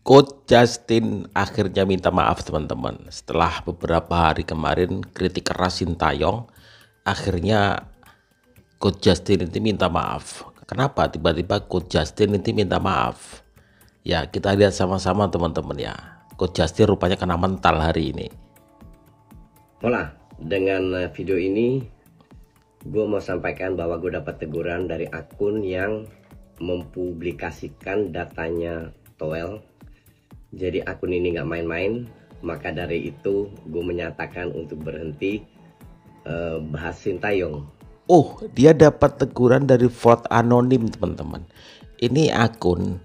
Coach Justin akhirnya minta maaf teman-teman. Setelah beberapa hari kemarin kritik keras Sintayong, akhirnya Coach Justin ini minta maaf. Kenapa tiba-tiba Coach Justin ini minta maaf? Ya kita lihat sama-sama teman-teman ya. Coach Justin rupanya kena mental hari ini. Hola, dengan video ini gue mau sampaikan bahwa gue dapat teguran dari akun yang mempublikasikan datanya Toel. Jadi akun ini nggak main-main, maka dari itu gue menyatakan untuk berhenti bahas Sintayong. Oh, dia dapat teguran dari vote anonim teman-teman. Ini akun,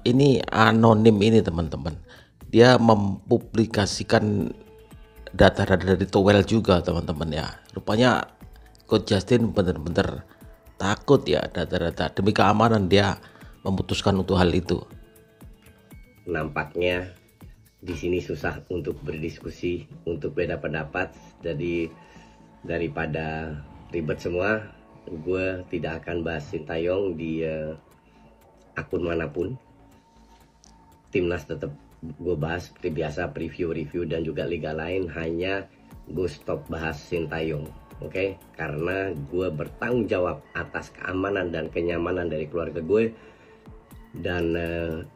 ini anonim ini teman-teman. Dia mempublikasikan data-data dari Towel juga teman-teman ya. Rupanya Coach Justin bener-bener takut ya data-data. Demi keamanan dia memutuskan untuk hal itu. Nampaknya di sini susah untuk berdiskusi, untuk beda pendapat. Jadi daripada ribet semua, gue tidak akan bahas Sintayong di akun manapun. Timnas tetap gue bahas seperti biasa, preview dan juga liga lain. Hanya gue stop bahas Sintayong, oke? Karena gue bertanggung jawab atas keamanan dan kenyamanan dari keluarga gue. Dan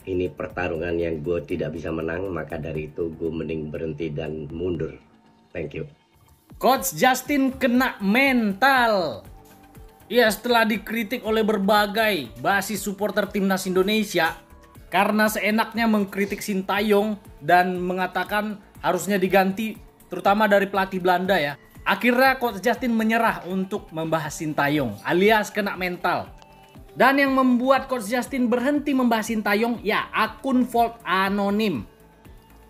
ini pertarungan yang gue tidak bisa menang, maka dari itu gue mending berhenti dan mundur. Thank you. Coach Justin kena mental. Ya, setelah dikritik oleh berbagai basis supporter timnas Indonesia karena seenaknya mengkritik Sintayong dan mengatakan harusnya diganti, terutama dari pelatih Belanda ya. Akhirnya Coach Justin menyerah untuk membahas Sintayong alias kena mental. Dan yang membuat Coach Justin berhenti membahas Sintayong ya akun Volt anonim.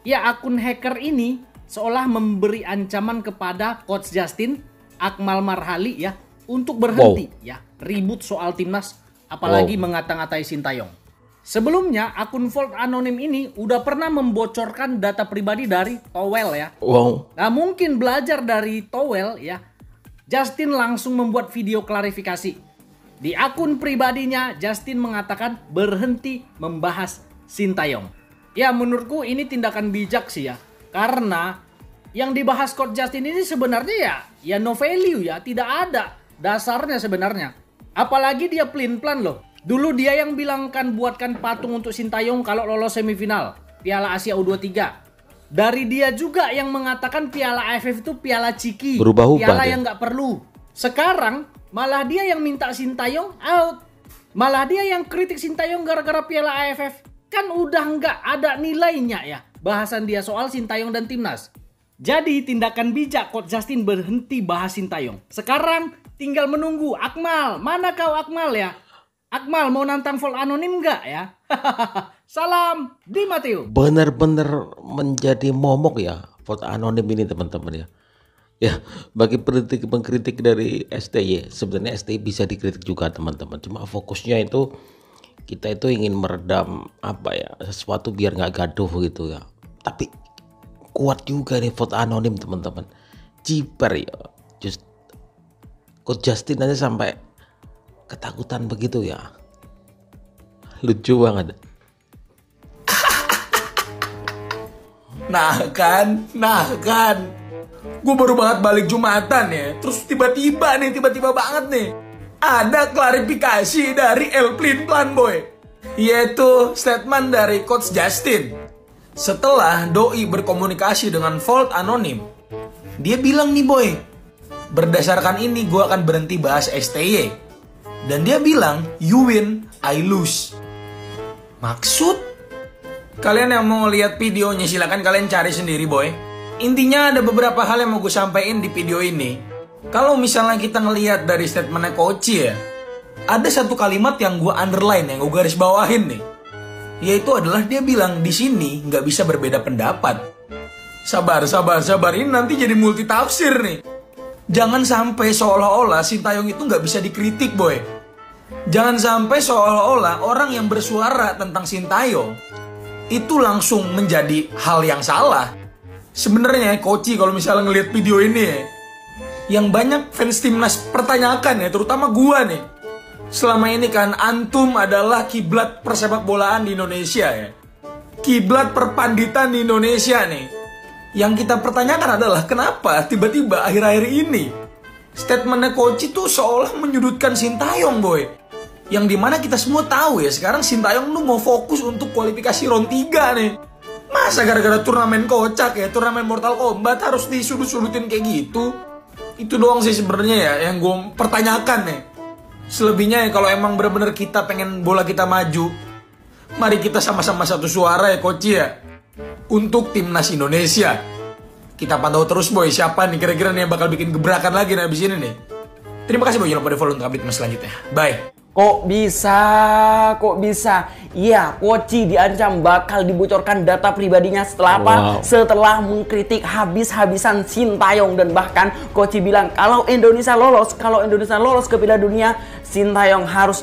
Ya akun hacker ini seolah memberi ancaman kepada Coach Justin, Akmal Marhali ya untuk berhenti ya ribut soal timnas, apalagi mengata-ngatai Sintayong. Sebelumnya akun Volt anonim ini udah pernah membocorkan data pribadi dari Towel ya. Nah mungkin belajar dari Towel ya, Justin langsung membuat video klarifikasi. Di akun pribadinya, Justin mengatakan berhenti membahas Sintayong. Ya menurutku ini tindakan bijak sih ya. Karena yang dibahas Coach Justin ini sebenarnya ya no value ya. Tidak ada dasarnya sebenarnya. Apalagi dia pelin-pelan loh. Dulu dia yang bilang kan buatkan patung untuk Sintayong kalau lolos semifinal Piala Asia U23. Dari dia juga yang mengatakan Piala AFF itu piala ciki. Piala yang nggak perlu. Sekarang malah dia yang minta Sintayong out. Malah dia yang kritik Sintayong gara-gara Piala AFF. Kan udah nggak ada nilainya ya bahasan dia soal Sintayong dan timnas. Jadi tindakan bijak Coach Justin berhenti bahas Sintayong. Sekarang tinggal menunggu Akmal. Mana kau Akmal ya? Akmal mau nantang Volt anonim nggak ya? Salam di Mateo. Bener-bener menjadi momok ya Volt anonim ini teman-teman ya. Ya, bagi pengkritik dari STY, sebenarnya STY bisa dikritik juga teman-teman. Cuma fokusnya itu kita itu ingin meredam apa ya, sesuatu biar nggak gaduh gitu ya. Tapi kuat juga nih vote anonim teman-teman. Ciper ya. Coach Justin aja sampai ketakutan begitu ya. Lucu banget. Nah kan. Gue baru banget balik Jumatan ya. Terus tiba-tiba banget nih ada klarifikasi dari El Plin Plan Boy, yaitu statement dari Coach Justin. Setelah Doi berkomunikasi dengan Volt anonim, dia bilang nih boy, berdasarkan ini gue akan berhenti bahas STY. Dan dia bilang, you win, I lose. Maksud? Kalian yang mau lihat videonya silakan kalian cari sendiri boy. Intinya ada beberapa hal yang mau gue sampaikan di video ini. Kalau misalnya kita ngelihat dari statementnya Coach ya, ada satu kalimat yang gue underline, yang gue garis bawahin nih. Yaitu adalah dia bilang di sini nggak bisa berbeda pendapat. Sabar, ini nanti jadi multi tafsir nih. Jangan sampai seolah-olah Sintayong itu nggak bisa dikritik boy. Jangan sampai seolah-olah orang yang bersuara tentang Sintayong itu langsung menjadi hal yang salah. Sebenarnya Coach kalau misalnya ngelihat video ini ya, yang banyak fans timnas pertanyakan ya, terutama gua nih. Selama ini kan antum adalah kiblat persepak bolaan di Indonesia ya. kiblat perpanditan di Indonesia nih. Yang kita pertanyakan adalah kenapa tiba-tiba akhir-akhir ini statementnya coach itu seolah menyudutkan Sintayong, boy. Yang dimana kita semua tahu ya, sekarang Sintayong tuh mau fokus untuk kualifikasi round 3 nih. Masa gara-gara turnamen kocak ya, turnamen Mortal Kombat harus disudut-sudutin kayak gitu? Itu doang sih sebenarnya ya yang gue pertanyakan nih. Selebihnya ya kalau emang bener-bener kita pengen bola kita maju, mari kita sama-sama satu suara ya coach ya. Untuk timnas Indonesia. Kita pantau terus boy, siapa nih kira-kira nih yang bakal bikin gebrakan lagi nih abis ini nih. Terima kasih boy, jangan lupa di follow untuk update mas selanjutnya. Bye. Kok bisa? Iya, Koci diancam bakal dibocorkan data pribadinya setelah apa? Wow. Setelah mengkritik habis-habisan Sintayong, dan bahkan Koci bilang kalau Indonesia lolos ke Piala Dunia, Sintayong harus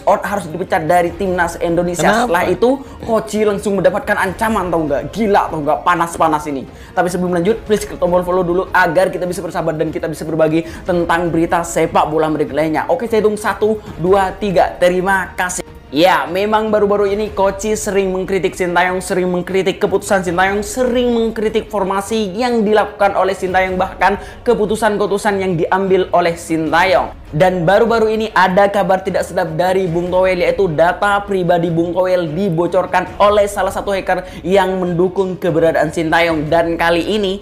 dipecat dari timnas Indonesia. Kenapa? Setelah itu Koci langsung mendapatkan ancaman, tau nggak? Gila tau nggak? Panas ini. Tapi sebelum lanjut, please klik tombol follow dulu agar kita bisa bersahabat dan kita bisa berbagi tentang berita sepak bola menarik lainnya. Oke, saya hitung 1, 2, 3. Terima kasih. Ya, memang baru-baru ini Koci sering mengkritik Sintayong, sering mengkritik keputusan Sintayong, sering mengkritik formasi yang dilakukan oleh Sintayong, bahkan keputusan-keputusan yang diambil oleh Sintayong. Dan baru-baru ini ada kabar tidak sedap dari Bung Toel, yaitu data pribadi Bung Toel dibocorkan oleh salah satu hacker yang mendukung keberadaan Sintayong. Dan kali ini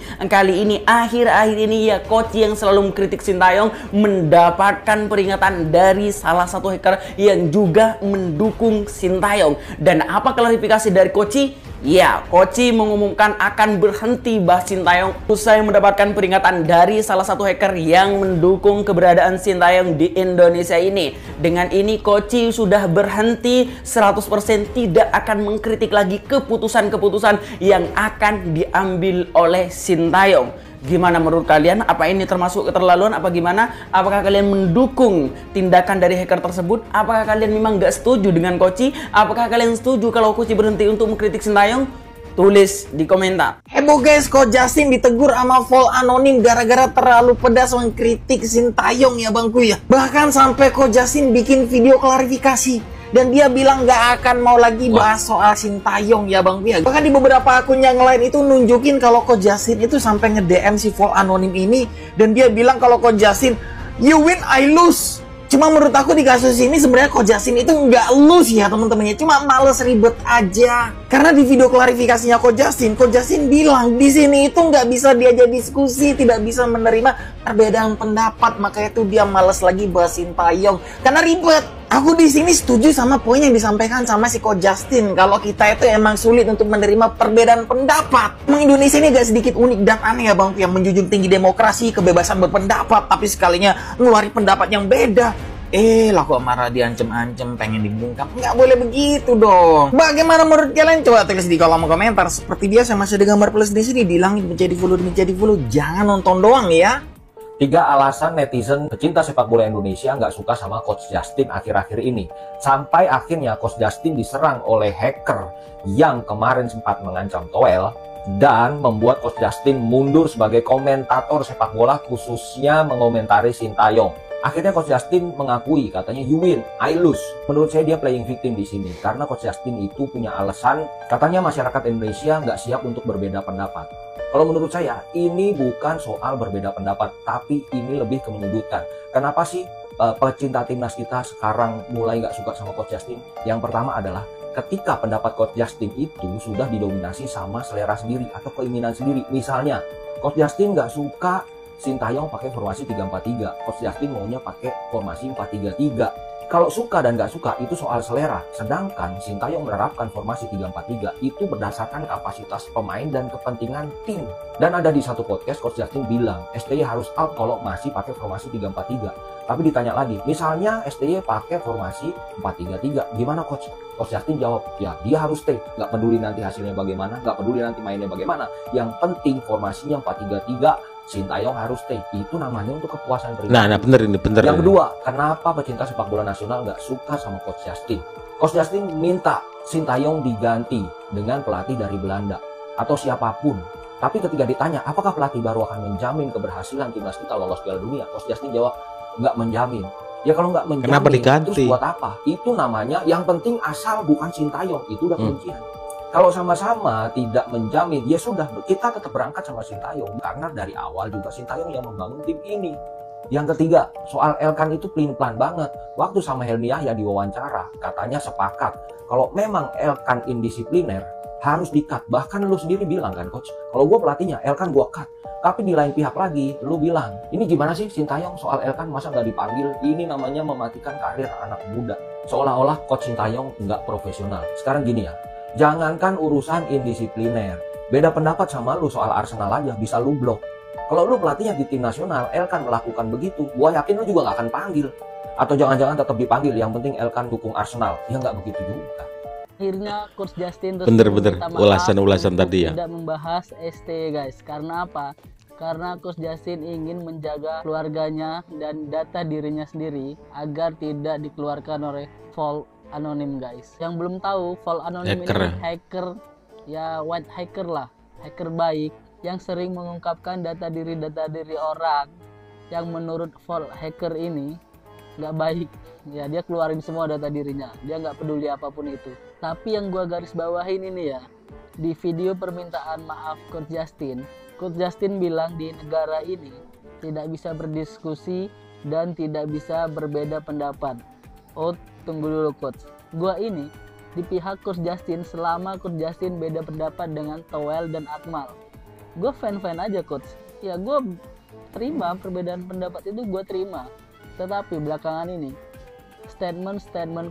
akhir-akhir ini ya, Koci yang selalu mengkritik Sintayong mendapatkan peringatan dari salah satu hacker yang juga mendukung Sintayong. Dan apa klarifikasi dari Koci? Ya, Koci mengumumkan akan berhenti bahas Sintayong usai mendapatkan peringatan dari salah satu hacker yang mendukung keberadaan Sintayong di Indonesia ini. Dengan ini Koci sudah berhenti 100%, tidak akan mengkritik lagi keputusan-keputusan yang akan diambil oleh Sintayong. Gimana menurut kalian? Apa ini termasuk keterlaluan? Apa gimana? Apakah kalian mendukung tindakan dari hacker tersebut? Apakah kalian memang nggak setuju dengan Koci? Apakah kalian setuju kalau Koci berhenti untuk mengkritik Sintayong? Tulis di komentar. Heboh guys, Coach Justin ditegur sama Vol Anonim gara-gara terlalu pedas mengkritik Sintayong ya bangku ya. Bahkan sampai Coach Justin bikin video klarifikasi. Dan dia bilang gak akan mau lagi bahas soal Sintayong ya Bang Pia. Bahkan di beberapa akun yang lain itu nunjukin kalau Coach Justin itu sampai nge-DM si Vol Anonim ini. Dan dia bilang kalau Coach Justin, you win, I lose. Cuma menurut aku di kasus ini sebenarnya Coach Justin itu nggak lose ya teman-temannya. Cuma males ribet aja. Karena di video klarifikasinya Coach Justin bilang di sini itu nggak bisa diajak diskusi, tidak bisa menerima perbedaan pendapat. Makanya itu dia males lagi bahas Sintayong. Karena ribet. Aku di sini setuju sama poin yang disampaikan sama si Coach Justin. Kalau kita itu emang sulit untuk menerima perbedaan pendapat. Emang Indonesia ini agak sedikit unik dan aneh ya Bang, yang menjunjung tinggi demokrasi, kebebasan berpendapat, tapi sekalinya ngeluarin pendapat yang beda. Lah kok marah diancem-ancem, pengen dibungkam. Nggak boleh begitu dong. Bagaimana menurut kalian? Coba tulis di kolom komentar. Seperti biasa masih ada gambar plus di sini. Dihilangin menjadi follow. Jangan nonton doang ya. 3 alasan netizen pecinta sepak bola Indonesia nggak suka sama Coach Justin akhir-akhir ini. Sampai akhirnya Coach Justin diserang oleh hacker yang kemarin sempat mengancam Toel dan membuat Coach Justin mundur sebagai komentator sepak bola, khususnya mengomentari Sintayong. Akhirnya Coach Justin mengakui, katanya you win, I lose. Menurut saya dia playing victim di sini karena Coach Justin itu punya alasan, katanya masyarakat Indonesia nggak siap untuk berbeda pendapat. Kalau menurut saya, ini bukan soal berbeda pendapat, tapi ini lebih ke menyudutkan. Kenapa sih pecinta timnas kita sekarang mulai nggak suka sama Coach Justin? Yang pertama adalah ketika pendapat Coach Justin itu sudah didominasi sama selera sendiri atau keinginan sendiri. Misalnya, Coach Justin nggak suka Sintayong pakai formasi 3-4-3. Coach Justin maunya pakai formasi 4-3-3. Kalau suka dan nggak suka itu soal selera. Sedangkan Sintayong menerapkan formasi 3-4-3 itu berdasarkan kapasitas pemain dan kepentingan tim. Dan ada di satu podcast Coach Justin bilang STY harus out kalau masih pakai formasi 3-4-3. Tapi ditanya lagi, misalnya STY pakai formasi 4-3-3, gimana Coach? Coach Justin jawab, ya dia harus stay. Nggak peduli nanti hasilnya bagaimana, nggak peduli nanti mainnya bagaimana. Yang penting formasinya 4-3-3, Sintayong harus stay. Itu namanya untuk kepuasan pribadi. Nah bener ini, bener. Yang kedua, kenapa pecinta sepak bola nasional nggak suka sama Coach Justin? Coach Justin minta Sintayong diganti dengan pelatih dari Belanda atau siapapun. Tapi ketika ditanya, apakah pelatih baru akan menjamin keberhasilan timnas kita lolos Piala Dunia? Coach Justin jawab, nggak menjamin. Ya kalau nggak menjamin, kenapa diganti? Terus buat apa? Itu namanya yang penting asal bukan Sintayong. Itu udah kuncian. Kalau sama-sama tidak menjamin, ya sudah, kita tetap berangkat sama Sintayong. Karena dari awal juga Sintayong yang membangun tim ini. Yang ketiga, soal Elkan itu pelin-pelan banget. Waktu sama Helmi Yahya diwawancara, katanya sepakat kalau memang Elkan indisipliner, harus di-cut. Bahkan lu sendiri bilang kan, Coach, kalau gue pelatihnya, Elkan gue cut. Tapi di lain pihak lagi, lu bilang, ini gimana sih Sintayong soal Elkan masa nggak dipanggil? Ini namanya mematikan karir anak muda. Seolah-olah Coach Sintayong nggak profesional. Sekarang gini ya, jangankan urusan indisipliner, beda pendapat sama lu soal Arsenal aja bisa lu blok. Kalau lu pelatihnya di tim nasional, Elkan melakukan begitu, gua yakin lu juga nggak akan panggil. Atau jangan-jangan tetap dipanggil, yang penting Elkan dukung Arsenal. Ya nggak begitu juga. Akhirnya Coach Justin Bener-bener ulasan-ulasan tadi ya. Tidak membahas ST guys. Karena apa? Karena Coach Justin ingin menjaga keluarganya dan data dirinya sendiri agar tidak dikeluarkan oleh Vault Anonim guys. Yang belum tahu, Vault Anonim Hacker. ini hacker, ya white hacker lah, hacker baik yang sering mengungkapkan data diri orang yang menurut Vault hacker ini nggak baik. Ya dia keluarin semua data dirinya, dia nggak peduli apapun itu. Tapi yang gua garis bawahin ini ya, di video permintaan maaf Coach Justin bilang di negara ini tidak bisa berdiskusi dan tidak bisa berbeda pendapat. Oh tunggu dulu Coach, gua ini di pihak Coach Justin selama Coach Justin beda pendapat dengan Toel dan Akmal. Gue fan-fan aja Coach, ya gue terima perbedaan pendapat itu, gue terima. Tetapi belakangan ini statement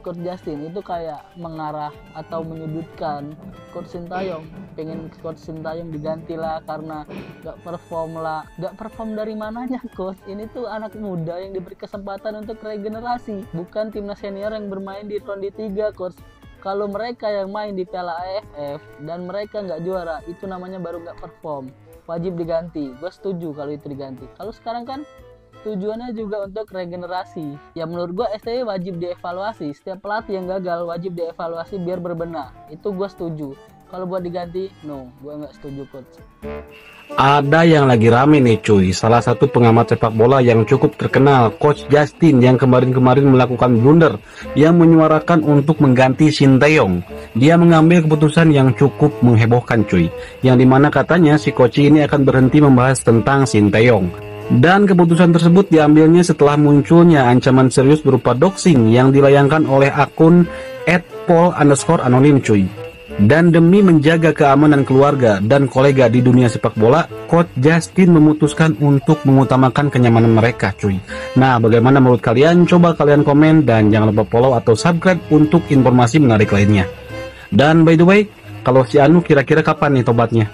Coach Justin itu kayak mengarah atau menyudutkan Coach Sintayong. Pengen Coach Sintayong diganti lah karena gak perform lah. Gak perform dari mananya Coach? Ini tuh anak muda yang diberi kesempatan untuk regenerasi, bukan timnas senior yang bermain di ronde 3 Coach. Kalau mereka yang main di Piala AFF dan mereka nggak juara, itu namanya baru nggak perform. Wajib diganti. Gue setuju kalau itu diganti. Kalau sekarang kan tujuannya juga untuk regenerasi. Ya menurut gue STY wajib dievaluasi. Setiap pelatih yang gagal wajib dievaluasi biar berbenah. Itu gue setuju. Kalau buat diganti, no, gue nggak setuju Coach. Ada yang lagi rame nih cuy, salah satu pengamat sepak bola yang cukup terkenal, Coach Justin, yang kemarin-kemarin melakukan blunder yang menyuarakan untuk mengganti Sintayong. Dia mengambil keputusan yang cukup menghebohkan cuy, yang dimana katanya si coach ini akan berhenti membahas tentang Sintayong. Dan keputusan tersebut diambilnya setelah munculnya ancaman serius berupa doxing yang dilayangkan oleh akun @paul_anonim cuy. Dan demi menjaga keamanan keluarga dan kolega di dunia sepak bola, Coach Justin memutuskan untuk mengutamakan kenyamanan mereka cuy. Nah bagaimana menurut kalian? Coba kalian komen dan jangan lupa follow atau subscribe untuk informasi menarik lainnya. Dan by the way, kalau si Anu kira-kira kapan nih tobatnya?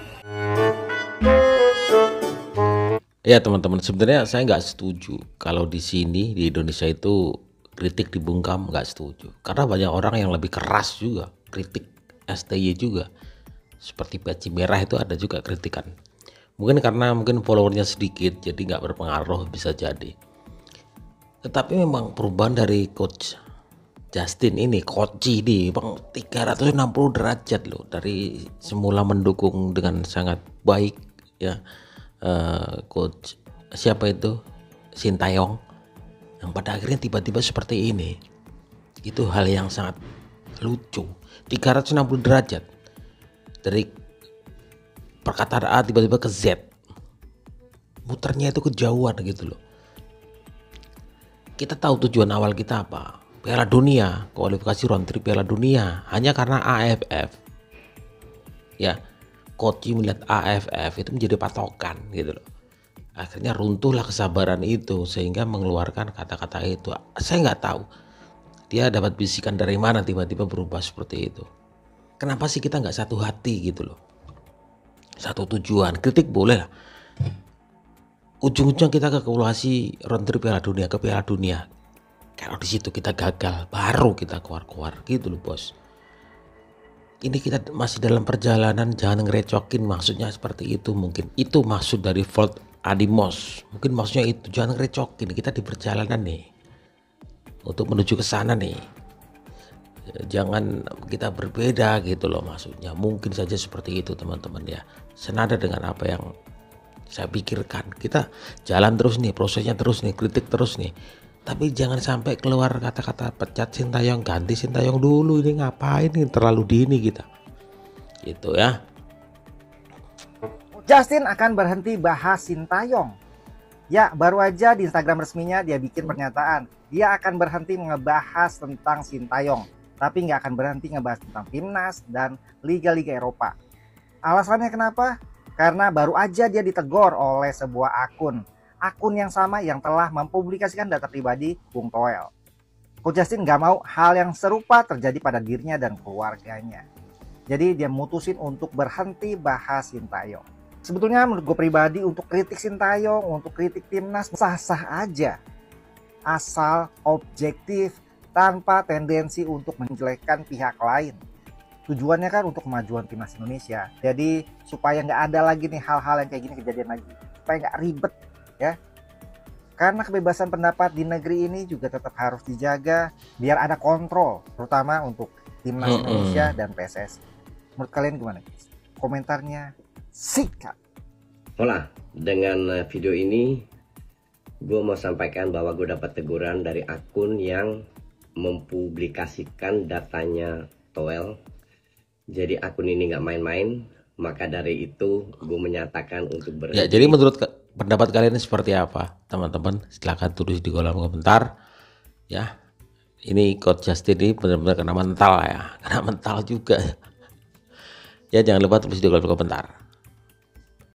Ya teman-teman, sebenarnya saya nggak setuju kalau di sini di Indonesia itu kritik dibungkam, nggak setuju. Karena banyak orang yang lebih keras juga kritik STY juga, seperti peci merah itu ada juga kritikan. Mungkin karena followernya sedikit jadi nggak berpengaruh, bisa jadi. Tetapi memang perubahan dari Coach Justin ini, Coach ini bang 360 derajat loh, dari semula mendukung dengan sangat baik ya Coach siapa itu Sintayong, yang pada akhirnya tiba-tiba seperti ini. Itu hal yang sangat lucu. 360 derajat dari perkataan A tiba-tiba ke Z, muternya itu kejauhan gitu loh. Kita tahu tujuan awal kita apa, Piala Dunia, kualifikasi round 3 Piala Dunia, hanya karena AFF ya. Coach melihat AFF itu menjadi patokan gitu loh. Akhirnya runtuhlah kesabaran itu sehingga mengeluarkan kata-kata itu. Saya nggak tahu dia dapat bisikan dari mana tiba-tiba berubah seperti itu. Kenapa sih kita nggak satu hati gitu loh, satu tujuan? Kritik boleh lah, ujung-ujung kita ke kualifikasi round 3 Piala Dunia, ke Piala Dunia. Kalau di situ kita gagal, baru kita keluar gitu loh bos. Ini kita masih dalam perjalanan, jangan ngerecokin, maksudnya seperti itu. Mungkin itu maksud dari Vault Adimos, mungkin maksudnya itu, jangan ngerecokin, kita di perjalanan nih untuk menuju ke sana nih. Jangan kita berbeda gitu loh maksudnya. Mungkin saja seperti itu teman-teman ya. Senada dengan apa yang saya pikirkan. Kita jalan terus nih, prosesnya terus nih, kritik terus nih. Tapi jangan sampai keluar kata-kata pecat Sintayong, ganti Sintayong dulu. Ini ngapain nih, terlalu dini kita. Gitu ya. Justin akan berhenti bahas Sintayong. Ya, baru aja di Instagram resminya dia bikin pernyataan. Dia akan berhenti ngebahas tentang Sintayong. Tapi nggak akan berhenti ngebahas tentang Timnas dan Liga-Liga Eropa. Alasannya kenapa? Karena baru aja dia ditegur oleh sebuah akun. Akun yang sama yang telah mempublikasikan data pribadi Bung Toel. Coach Justin nggak mau hal yang serupa terjadi pada dirinya dan keluarganya. Jadi dia mutusin untuk berhenti bahas Sintayong. Sebetulnya menurut gue pribadi untuk kritik Sintayong, untuk kritik Timnas sah-sah aja. Asal objektif tanpa tendensi untuk menjelekkan pihak lain. Tujuannya kan untuk kemajuan Timnas Indonesia. Jadi supaya nggak ada lagi nih hal-hal yang kayak gini kejadian lagi. Supaya nggak ribet ya. Karena kebebasan pendapat di negeri ini juga tetap harus dijaga biar ada kontrol, terutama untuk Timnas Indonesia dan PSSI. Menurut kalian gimana guys? Komentarnya sikat. Hola, dengan video ini gue mau sampaikan bahwa gue dapat teguran dari akun yang mempublikasikan datanya Toel. Jadi akun ini nggak main-main, maka dari itu gue menyatakan untuk berhenti. Ya, jadi menurut pendapat kalian seperti apa, teman-teman? Silahkan tulis di kolom komentar. Ya, ini Coach Justin ini benar-benar kena mental ya, kena mental juga. Ya, jangan lupa tulis di kolom komentar.